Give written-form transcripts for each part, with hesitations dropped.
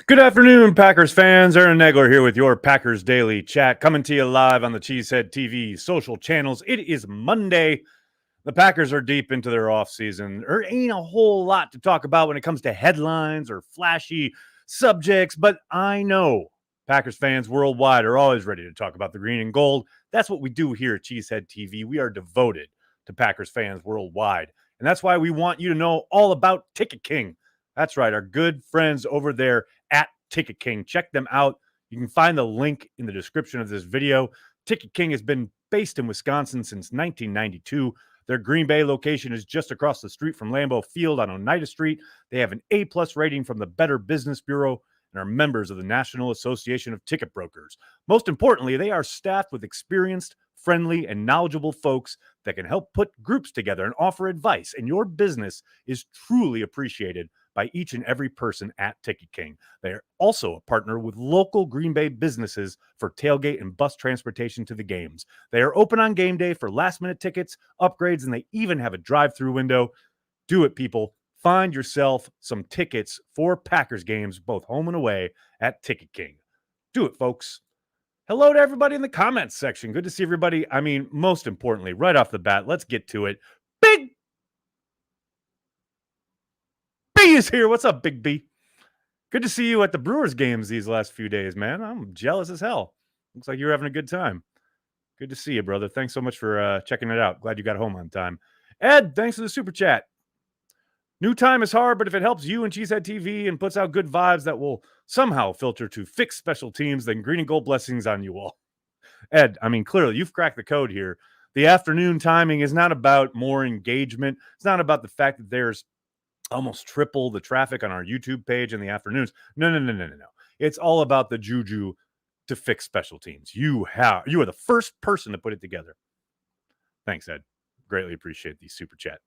Good afternoon, Packers fans. Aaron Nagler here with your Packers Daily Chat, coming to you live on the Cheesehead TV social channels. It is Monday. The Packers are deep into their offseason. There ain't a whole lot to talk about when it comes to headlines or flashy subjects, but I know Packers fans worldwide are always ready to talk about the green and gold. That's what we do here at Cheesehead TV. We are devoted to Packers fans worldwide, and that's why we want you to know all about Ticket King. That's right, our good friends over there at Ticket King. Check them out. You can find the link in the description of this video. Ticket King has been based in Wisconsin since 1992. Their Green Bay location is just across the street from Lambeau Field on Oneida Street. They have an A-plus rating from the Better Business Bureau and are members of the National Association of Ticket Brokers. Most importantly, they are staffed with experienced, friendly, and knowledgeable folks that can help put groups together and offer advice, and your business is truly appreciated by each and every person at Ticket King. They are also a partner with local Green Bay businesses for tailgate and bus transportation to the games. They are open on game day for last-minute tickets, upgrades, and they even have a drive-through window. Do it, people. Find yourself some tickets for Packers games, both home and away, at Ticket King. Do it, folks. Hello to everybody in the comments section. Good to see everybody. I mean, most importantly, right off the bat, let's get to it. Big B is here. What's up, Big B? Good to see you at the Brewers games these last few days, man. I'm jealous as hell. Looks like you're having a good time. Good to see you, brother. Thanks so much for checking it out. Glad you got home on time. Ed, thanks for the super chat. New time is hard, but if it helps you and Cheesehead TV and puts out good vibes that will somehow filter to fix special teams, then green and gold blessings on you all. Ed, I mean, clearly you've cracked the code here. The afternoon timing is not about more engagement. It's not about the fact that there's almost triple the traffic on our YouTube page in the afternoons. No. It's all about the juju to fix special teams. You are the first person to put it together. Thanks, Ed. Greatly appreciate the super chat.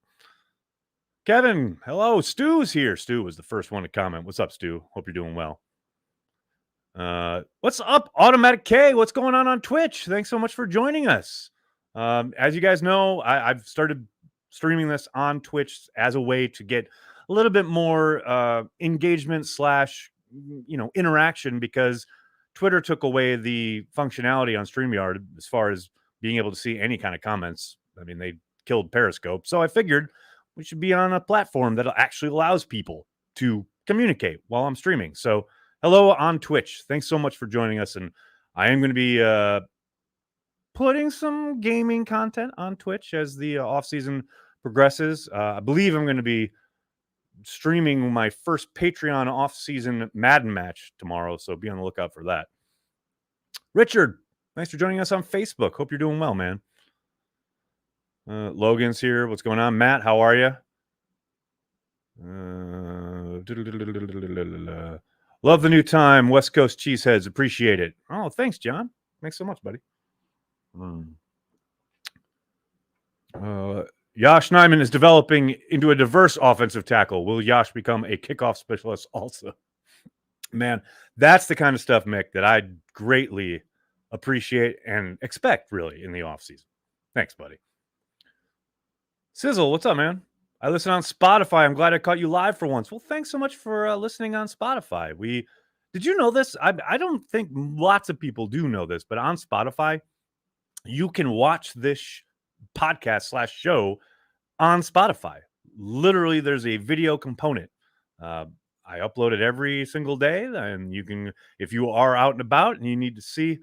Kevin, hello. Stu's here. Stu was the first one to comment. What's up, Stu? Hope you're doing well. What's up, Automatic K? What's going on Twitch? Thanks so much for joining us. As you guys know, I've started streaming this on Twitch as a way to get a little bit more engagement / interaction, because Twitter took away the functionality on StreamYard as far as being able to see any kind of comments. I mean, they killed Periscope. So I figured we should be on a platform that actually allows people to communicate while I'm streaming. So hello on Twitch. Thanks so much for joining us. And I am going to be putting some gaming content on Twitch as the offseason progresses. I believe I'm going to be streaming my first Patreon off-season Madden match tomorrow, so be on the lookout for that. Richard, thanks for joining us on Facebook. Hope you're doing well, man. Logan's here. What's going on? Matt, how are you? Love the new time. West Coast Cheeseheads. Appreciate it. Oh, thanks, John. Thanks so much, buddy. Yash Nyman is developing into a diverse offensive tackle. Will Yash become a kickoff specialist also? Man, that's the kind of stuff, Mick, that I greatly appreciate and expect, really, in the offseason. Thanks, buddy. Sizzle, what's up, man? I listen on Spotify. I'm glad I caught you live for once. Well, thanks so much for listening on Spotify. Did you know this? I don't think lots of people do know this, but on Spotify, you can watch this podcast / show on Spotify. Literally, there's a video component. I upload it every single day, and you can, if you are out and about and you need to see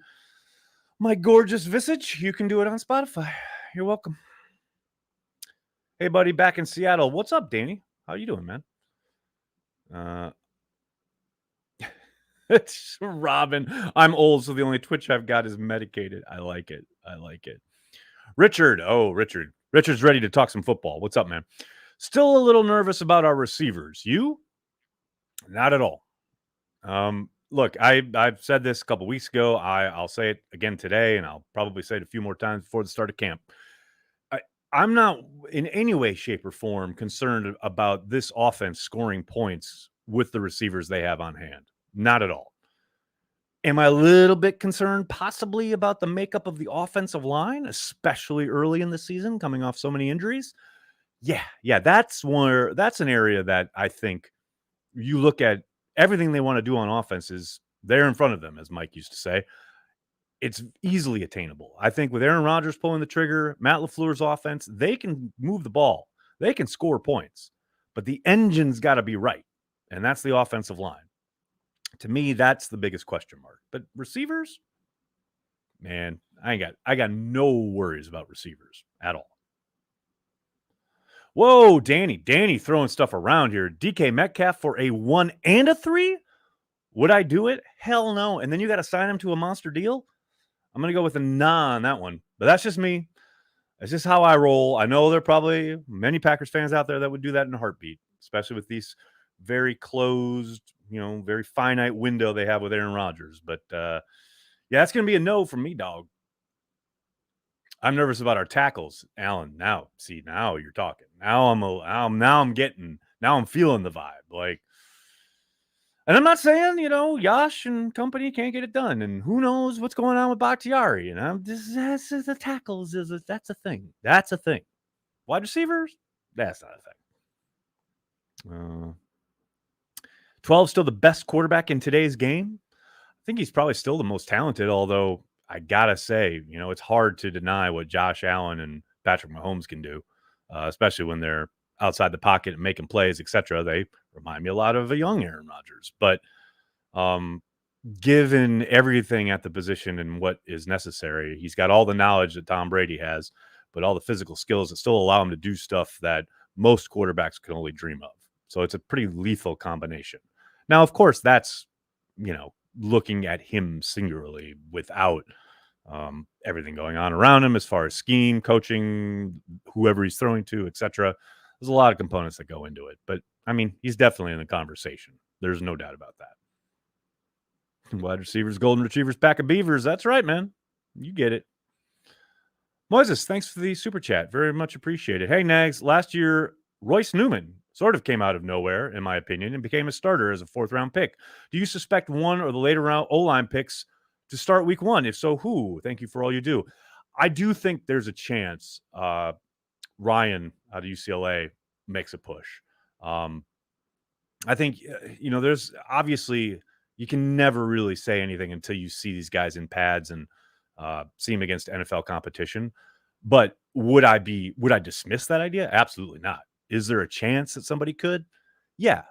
my gorgeous visage, you can do it on Spotify. You're welcome. Hey, buddy, back in Seattle. What's up, Danny? How you doing, man? It's Robin. I'm old, so the only Twitch I've got is medicated. I like it. Richard. Oh, Richard. Richard's ready to talk some football. What's up, man? Still a little nervous about our receivers. You? Not at all. Look, I've said this a couple weeks ago. I'll say it again today, and I'll probably say it a few more times before the start of camp. I'm not in any way, shape, or form concerned about this offense scoring points with the receivers they have on hand. Not at all. Am I a little bit concerned possibly about the makeup of the offensive line, especially early in the season, coming off so many injuries? Yeah, that's an area that I think you look at everything they want to do on offense is there in front of them, as Mike used to say. It's easily attainable. I think with Aaron Rodgers pulling the trigger, Matt LaFleur's offense, they can move the ball. They can score points, but the engine's got to be right. And that's the offensive line. To me, that's the biggest question mark. But receivers, man, I got no worries about receivers at all. Whoa, Danny throwing stuff around here. DK Metcalf for a 1 and a 3? Would I do it? Hell no. And then you got to sign him to a monster deal? I'm going to go with a nah on that one. But that's just me. That's just how I roll. I know there are probably many Packers fans out there that would do that in a heartbeat, especially with these very closed, very finite window they have with Aaron Rodgers. But yeah, that's going to be a no from me, dog. I'm nervous about our tackles, Alan. Now you're talking. Now I'm feeling the vibe. Like, and I'm not saying, Yash and company can't get it done, and who knows what's going on with Bakhtiari. That's the tackles that's a thing. That's a thing. Wide receivers, that's not a thing. 12 still the best quarterback in today's game. I think he's probably still the most talented, although I gotta say, it's hard to deny what Josh Allen and Patrick Mahomes can do, especially when they're outside the pocket and making plays, etc. They remind me a lot of a young Aaron Rodgers. But given everything at the position and what is necessary, he's got all the knowledge that Tom Brady has, but all the physical skills that still allow him to do stuff that most quarterbacks can only dream of. So it's a pretty lethal combination. Now, of course, that's, looking at him singularly without everything going on around him as far as scheme, coaching, whoever he's throwing to, etc. There's a lot of components that go into it. But, he's definitely in the conversation. There's no doubt about that. Wide receivers, golden retrievers, pack of beavers. That's right, man. You get it. Moises, thanks for the super chat. Very much appreciated. Hey, Nags, last year, Royce Newman sort of came out of nowhere, in my opinion, and became a starter as a 4th-round pick. Do you suspect one or the later round O-line picks to start week 1? If so, who? Thank you for all you do. I do think there's a chance Ryan out of UCLA makes a push. I think, there's obviously you can never really say anything until you see these guys in pads and see them against NFL competition. But would I dismiss that idea? Absolutely not. Is there a chance that somebody could? Yeah.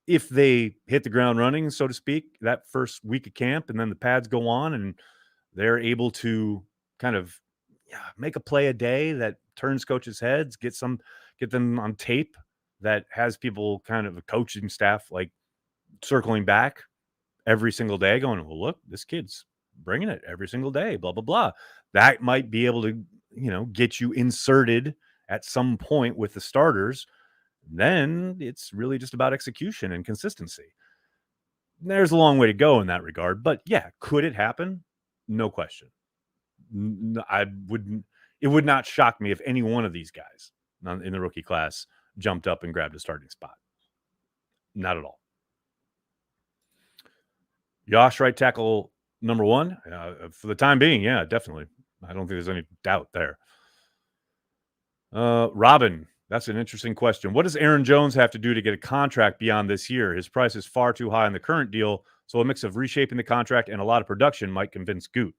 If they hit the ground running, so to speak, that first week of camp, and then the pads go on and they're able to kind of make a play a day that turns coaches' heads, get them on tape that has people kind of a coaching staff like circling back every single day going, well, look, this kid's bringing it every single day, blah, blah, blah. That might be able to, get you inserted at some point with the starters. Then it's really just about execution and consistency. There's a long way to go in that regard, but yeah, could it happen? No question. It would not shock me if any one of these guys in the rookie class jumped up and grabbed a starting spot. Not at all. Yosh, right tackle number 1 for the time being. Yeah, definitely. I don't think there's any doubt there. Robin, that's an interesting question. What does Aaron Jones have to do to get a contract beyond this year? His price is far too high in the current deal, so a mix of reshaping the contract and a lot of production might convince Goot.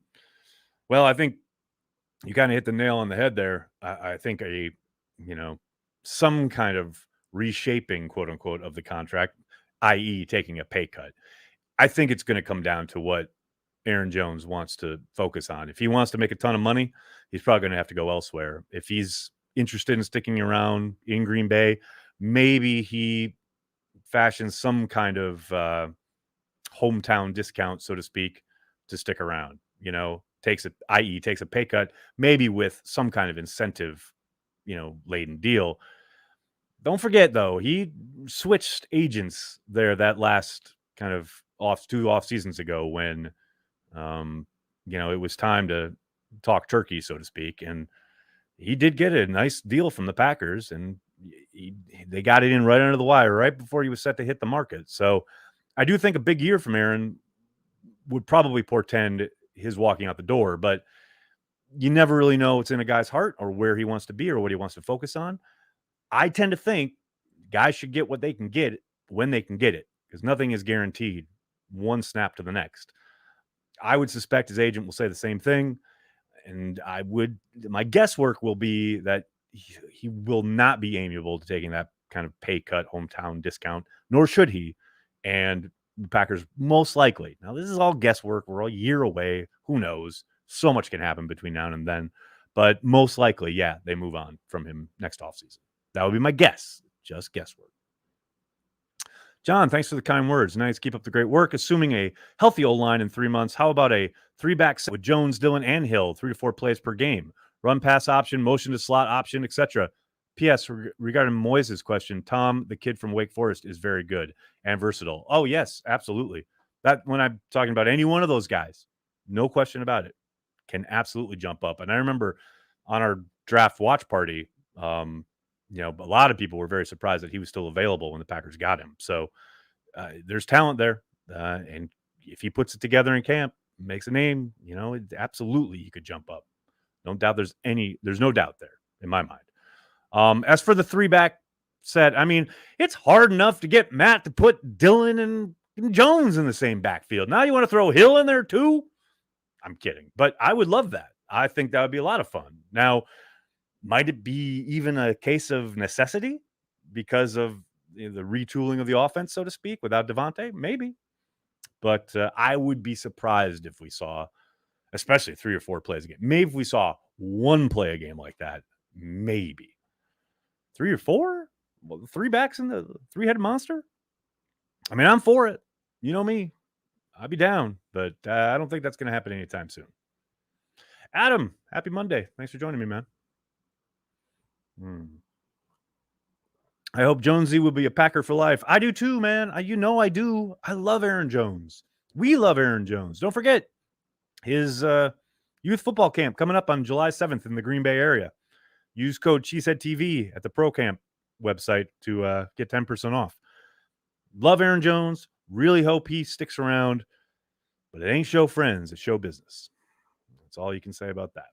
Well, I think you kind of hit the nail on the head there. I think some kind of reshaping, quote unquote, of the contract, i.e. taking a pay cut. I think it's going to come down to what Aaron Jones wants to focus on. If he wants to make a ton of money, he's probably going to have to go elsewhere. If he's interested in sticking around in Green Bay, maybe he fashions some kind of hometown discount, so to speak, to stick around, takes a pay cut, maybe with some kind of incentive, laden deal. Don't forget though, he switched agents there that last kind of two off seasons ago when, it was time to talk turkey, so to speak. And he did get a nice deal from the Packers, and they got it in right under the wire right before he was set to hit the market. So I do think a big year from Aaron would probably portend his walking out the door, but you never really know what's in a guy's heart or where he wants to be or what he wants to focus on. I tend to think guys should get what they can get when they can get it. because nothing is guaranteed one snap to the next. I would suspect his agent will say the same thing. And my guesswork will be that he will not be amiable to taking that kind of pay cut, hometown discount, nor should he. And the Packers most likely, now this is all guesswork. We're a year away. Who knows? So much can happen between now and then. But most likely, yeah, they move on from him next offseason. That would be my guess. Just guesswork. John, thanks for the kind words. Nice. Keep up the great work. Assuming a healthy O-line in 3 months, how about a 3-back set with Jones, Dillon, and Hill, 3 to 4 plays per game? Run pass option, motion to slot option, etc. P.S. Regarding Moyes' question, Tom, the kid from Wake Forest, is very good and versatile. Oh, yes, absolutely. That when I'm talking about any one of those guys, no question about it, can absolutely jump up. And I remember on our draft watch party, a lot of people were very surprised that he was still available when the Packers got him. So there's talent there. And if he puts it together in camp, makes a name, absolutely he could jump up. No doubt there's no doubt there in my mind. As for the 3-back set, I mean, it's hard enough to get Matt to put Dillon and Jones in the same backfield. Now you want to throw Hill in there too? I'm kidding. But I would love that. I think that would be a lot of fun. Now, might it be even a case of necessity because of the retooling of the offense, so to speak, without Devontae? Maybe. But I would be surprised if we saw, especially 3 or 4 plays a game. Maybe if we saw 1 play a game like that, maybe. 3 or 4? Well, 3 backs in the 3-headed monster? I mean, I'm for it. You know me. I'd be down, but I don't think that's going to happen anytime soon. Adam, happy Monday. Thanks for joining me, man. I hope Jonesy will be a Packer for life. I do too, man. I do. I love Aaron Jones. We love Aaron Jones. Don't forget his youth football camp coming up on July 7th in the Green Bay area. Use code CheeseheadTV at the Pro Camp website to get 10% off. Love Aaron Jones. Really hope he sticks around. But it ain't show friends. It's show business. That's all you can say about that.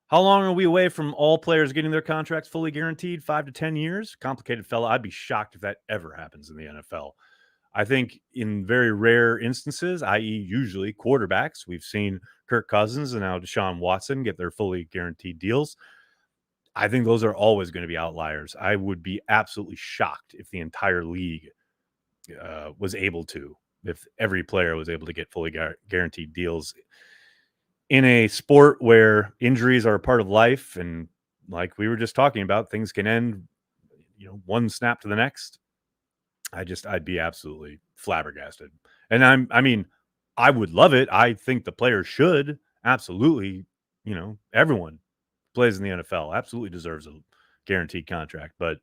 How long are we away from all players getting their contracts fully guaranteed? 5 to 10 years? Complicated fella. I'd be shocked if that ever happens in the NFL. I think in very rare instances, i.e. usually quarterbacks, we've seen Kirk Cousins and now Deshaun Watson get their fully guaranteed deals. I think those are always going to be outliers. I would be absolutely shocked if the entire league was able to, if every player was able to get fully guaranteed deals in a sport where injuries are a part of life. And like we were just talking about, things can end, one snap to the next. I'd be absolutely flabbergasted. And I would love it. I think the players should absolutely, everyone plays in the NFL absolutely deserves a guaranteed contract, but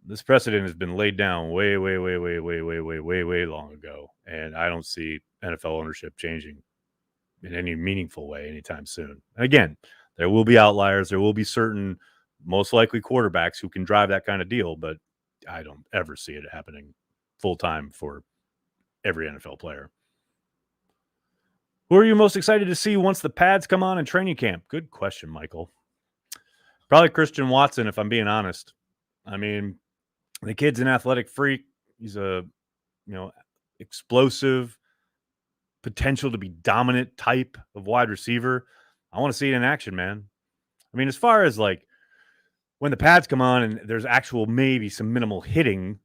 this precedent has been laid down way long ago. And I don't see NFL ownership changing in any meaningful way anytime soon. Again, there will be outliers. There will be certain, most likely quarterbacks who can drive that kind of deal, but I don't ever see it happening full time for every NFL player. Who are you most excited to see once the pads come on in training camp? Good question, Michael. Probably Christian Watson, if I'm being honest. I mean, the kid's an athletic freak. He's a, explosive, potential to be dominant type of wide receiver. I want to see it in action, man. I mean, as far as like when the pads come on and there's actual maybe some minimal hitting,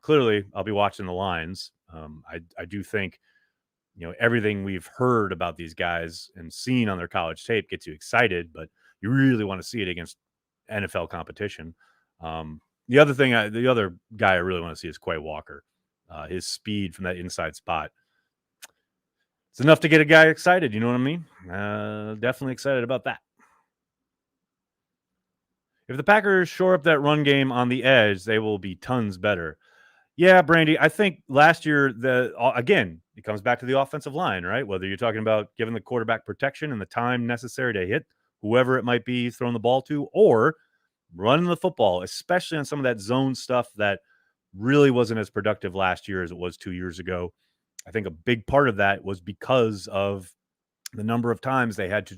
clearly I'll be watching the lines. I do think, everything we've heard about these guys and seen on their college tape gets you excited, but you really want to see it against NFL competition. The other guy I really want to see is Quay Walker. His speed from that inside spot. It's enough to get a guy excited. You know what I mean? Definitely excited about that. If the Packers shore up that run game on the edge, they will be tons better. Yeah, Brandy, I think last year, again, it comes back to the offensive line, right? Whether you're talking about giving the quarterback protection and the time necessary to hit whoever it might be throwing the ball to, or running the football, especially on some of that zone stuff that really wasn't as productive last year as it was 2 years ago. I think a big part of that was because of the number of times they had to,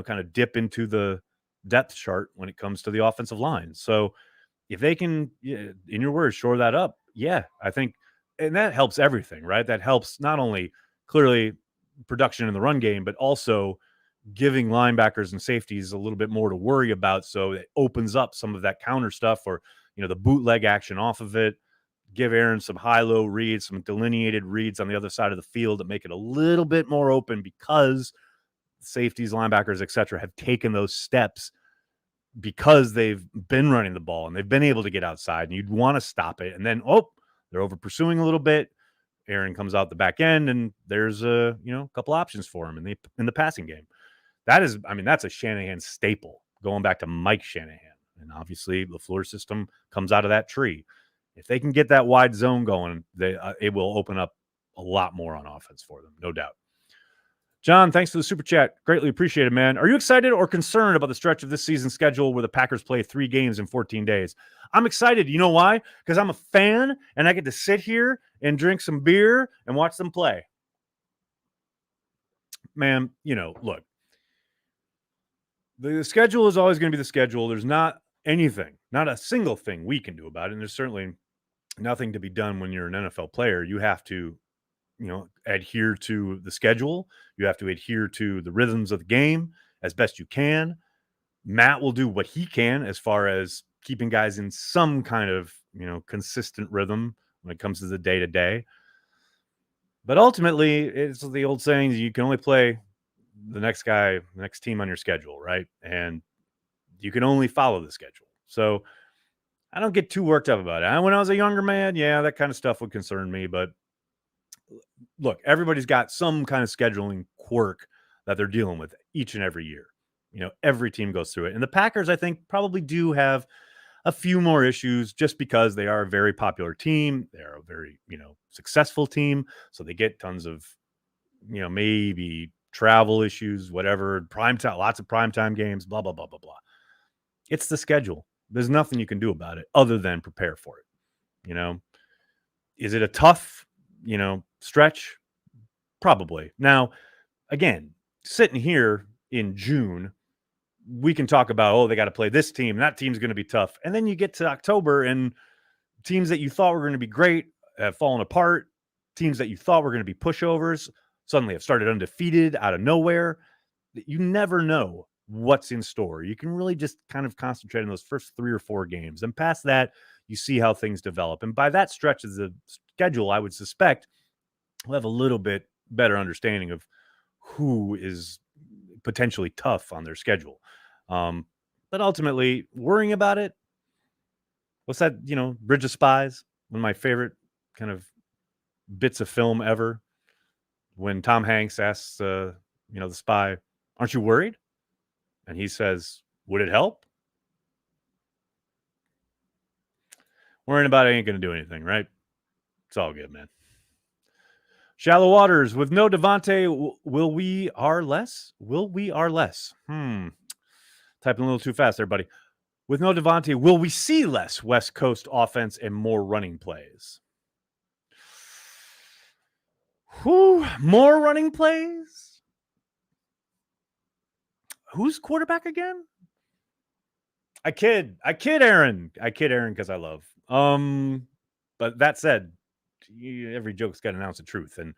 kind of dip into the depth chart when it comes to the offensive line. So if they can, in your words, shore that up, yeah, I think, and that helps everything, right? That helps not only clearly production in the run game, but also giving linebackers and safeties a little bit more to worry about. So it opens up some of that counter stuff or, the bootleg action off of it. Give Aaron some high-low reads, some delineated reads on the other side of the field that make it a little bit more open because safeties, linebackers, etc., have taken those steps because they've been running the ball and they've been able to get outside, and you'd want to stop it. And then, they're over pursuing a little bit. Aaron comes out the back end, and there's a couple options for him in the passing game. That's a Shanahan staple going back to Mike Shanahan, and obviously LaFleur's system comes out of that tree. If they can get that wide zone going, it will open up a lot more on offense for them, no doubt. John, thanks for the super chat. Greatly appreciated, man. Are you excited or concerned about the stretch of this season schedule where the Packers play 3 games in 14 days? I'm excited. You know why? Because I'm a fan and I get to sit here and drink some beer and watch them play. Man, look, the schedule is always going to be the schedule. There's not a single thing we can do about it. And there's certainly nothing to be done when you're an NFL player. You have to adhere to the schedule. You have to adhere to the rhythms of the game as best you can. Matt will do what he can as far as keeping guys in some kind of, consistent rhythm when it comes to the day-to-day. But ultimately, it's the old saying, you can only play the next team on your schedule, right? And you can only follow the schedule. So I don't get too worked up about it. When I was a younger man, yeah, that kind of stuff would concern me, but look, everybody's got some kind of scheduling quirk that they're dealing with each and every year. Every team goes through it. And the Packers, I think, probably do have a few more issues just because they are a very popular team. They're a very, successful team. So they get tons of, maybe travel issues, whatever, primetime, lots of primetime games, blah, blah, blah, blah, blah. It's the schedule. There's nothing you can do about it other than prepare for it. Is it a tough, stretch? Probably. Now, again, sitting here in June, we can talk about, they got to play this team. That team's going to be tough. And then you get to October and teams that you thought were going to be great have fallen apart. Teams that you thought were going to be pushovers suddenly have started undefeated out of nowhere. You never know what's in store. You can really just kind of concentrate on those first 3 or 4 games. And past that, you see how things develop. And by that stretch of the schedule, I would suspect we'll have a little bit better understanding of who is potentially tough on their schedule. But ultimately, worrying about it, what's that, Bridge of Spies? One of my favorite kind of bits of film ever. When Tom Hanks asks, the spy, aren't you worried? And he says, would it help? Worrying about it ain't going to do anything, right? It's all good, man. Shallow Waters, with no Devontae, will we are less? Typing a little too fast there, buddy. With no Devontae, will we see less West Coast offense and more running plays? More running plays? Who's quarterback again? I kid Aaron. Because I love. But that said, every joke's got an ounce of truth. And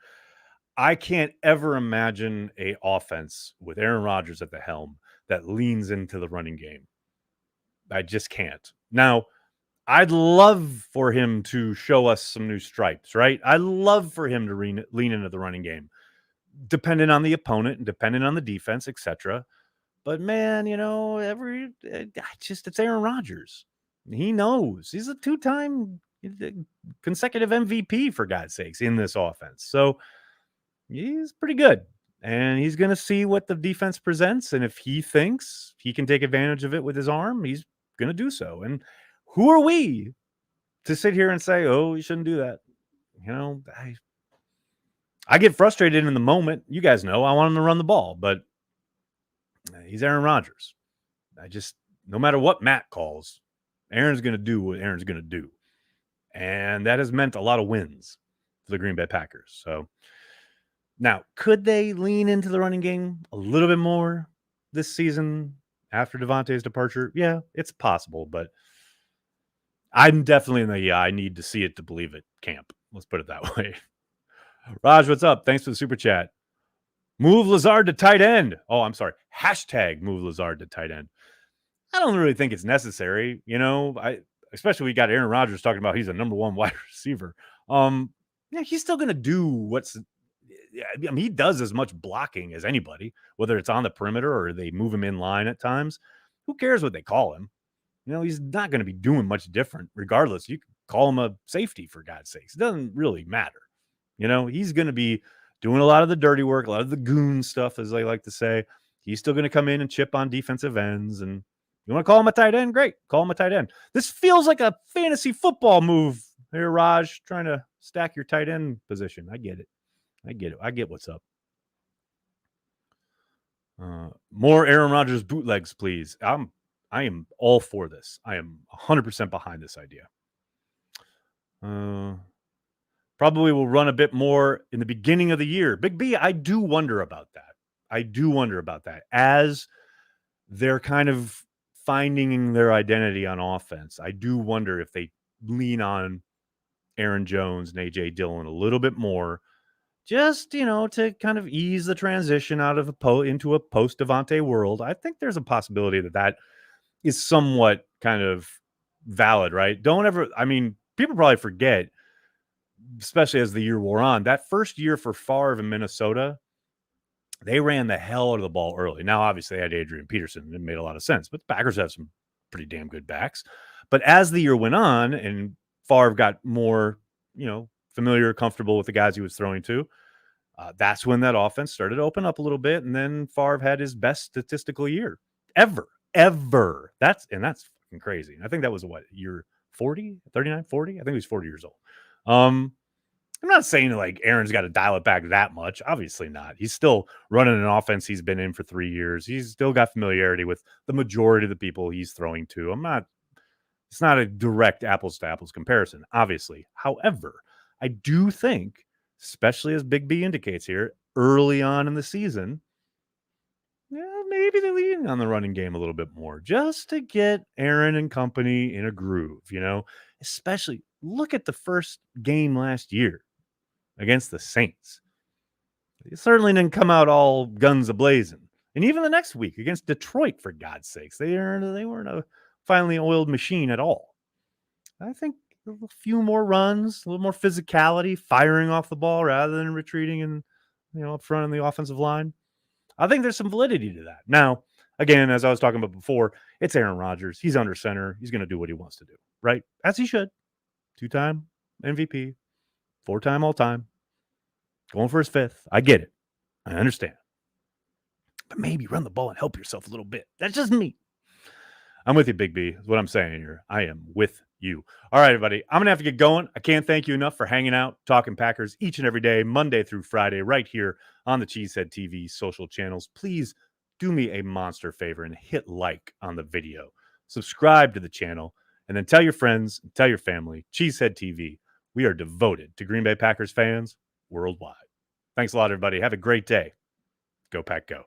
I can't ever imagine a offense with Aaron Rodgers at the helm that leans into the running game. I just can't. Now, I'd love for him to show us some new stripes, right? I'd love for him to lean into the running game, depending on the opponent and depending on the defense, etc. But man, it's Aaron Rodgers. He knows. He's a 2-time consecutive MVP, for God's sakes, in this offense. So he's pretty good. And he's going to see what the defense presents. And if he thinks he can take advantage of it with his arm, he's going to do so. And who are we to sit here and say, you shouldn't do that? I get frustrated in the moment. You guys know I want him to run the ball, but he's Aaron Rodgers. No matter what Matt calls, Aaron's going to do what Aaron's going to do. And that has meant a lot of wins for the Green Bay Packers. So now, could they lean into the running game a little bit more this season after Devontae's departure? Yeah, it's possible, but I'm definitely in the I need to see it to believe it camp. Let's put it that way. Raj, what's up? Thanks for the super chat. Move Lazard to tight end. Oh, I'm sorry. Hashtag move Lazard to tight end. I don't really think it's necessary. Especially we got Aaron Rodgers talking about he's a number one wide receiver. Yeah, he's still going to do he does as much blocking as anybody, whether it's on the perimeter or they move him in line at times. Who cares what they call him? He's not going to be doing much different regardless. You can call him a safety for God's sakes. It doesn't really matter. He's going to be doing a lot of the dirty work, a lot of the goon stuff, as they like to say. He's still going to come in and chip on defensive ends. And you want to call him a tight end? Great. Call him a tight end. This feels like a fantasy football move here, Raj, trying to stack your tight end position. I get it. I get what's up. More Aaron Rodgers bootlegs, please. I am all for this. I am 100% behind this idea. Probably will run a bit more in the beginning of the year. Big B, I do wonder about that. As they're kind of finding their identity on offense, I do wonder if they lean on Aaron Jones and A.J. Dillon a little bit more, just, to kind of ease the transition out of into a post-Devontae world. I think there's a possibility that is somewhat kind of valid, right? People probably forget, especially as the year wore on, that first year for Favre in Minnesota, they ran the hell out of the ball early. Now, obviously, they had Adrian Peterson. It made a lot of sense, but the Packers have some pretty damn good backs. But as the year went on and Favre got more, familiar, comfortable with the guys he was throwing to, that's when that offense started to open up a little bit. And then Favre had his best statistical year ever. That's fucking crazy. And I think that was year 40, 39, 40? I think he was 40 years old. I'm not saying like Aaron's got to dial it back that much. Obviously not. He's still running an offense he's been in for 3 years. He's still got familiarity with the majority of the people he's throwing to. It's not a direct apples to apples comparison, obviously. However, I do think, especially as Big B indicates here, early on in the season, maybe they're leaning on the running game a little bit more just to get Aaron and company in a groove, especially look at the first game last year against the Saints. They certainly didn't come out all guns a-blazing. And even the next week against Detroit, for God's sakes, they weren't a finely oiled machine at all. I think a few more runs, a little more physicality, firing off the ball rather than retreating and, up front in the offensive line. I think there's some validity to that. Now, again, as I was talking about before, it's Aaron Rodgers. He's under center. He's going to do what he wants to do, right? As he should. 2-time MVP, 4-time all-time, going for his 5th. I get it. I understand. But maybe run the ball and help yourself a little bit. That's just me. I'm with you, Big B, is what I'm saying here. I am with you. All right, everybody. I'm going to have to get going. I can't thank you enough for hanging out, talking Packers each and every day, Monday through Friday, right here on the Cheesehead TV social channels. Please do me a monster favor and hit like on the video. Subscribe to the channel, and then tell your friends, tell your family, Cheesehead TV. We are devoted to Green Bay Packers fans worldwide. Thanks a lot, everybody. Have a great day. Go Pack, go.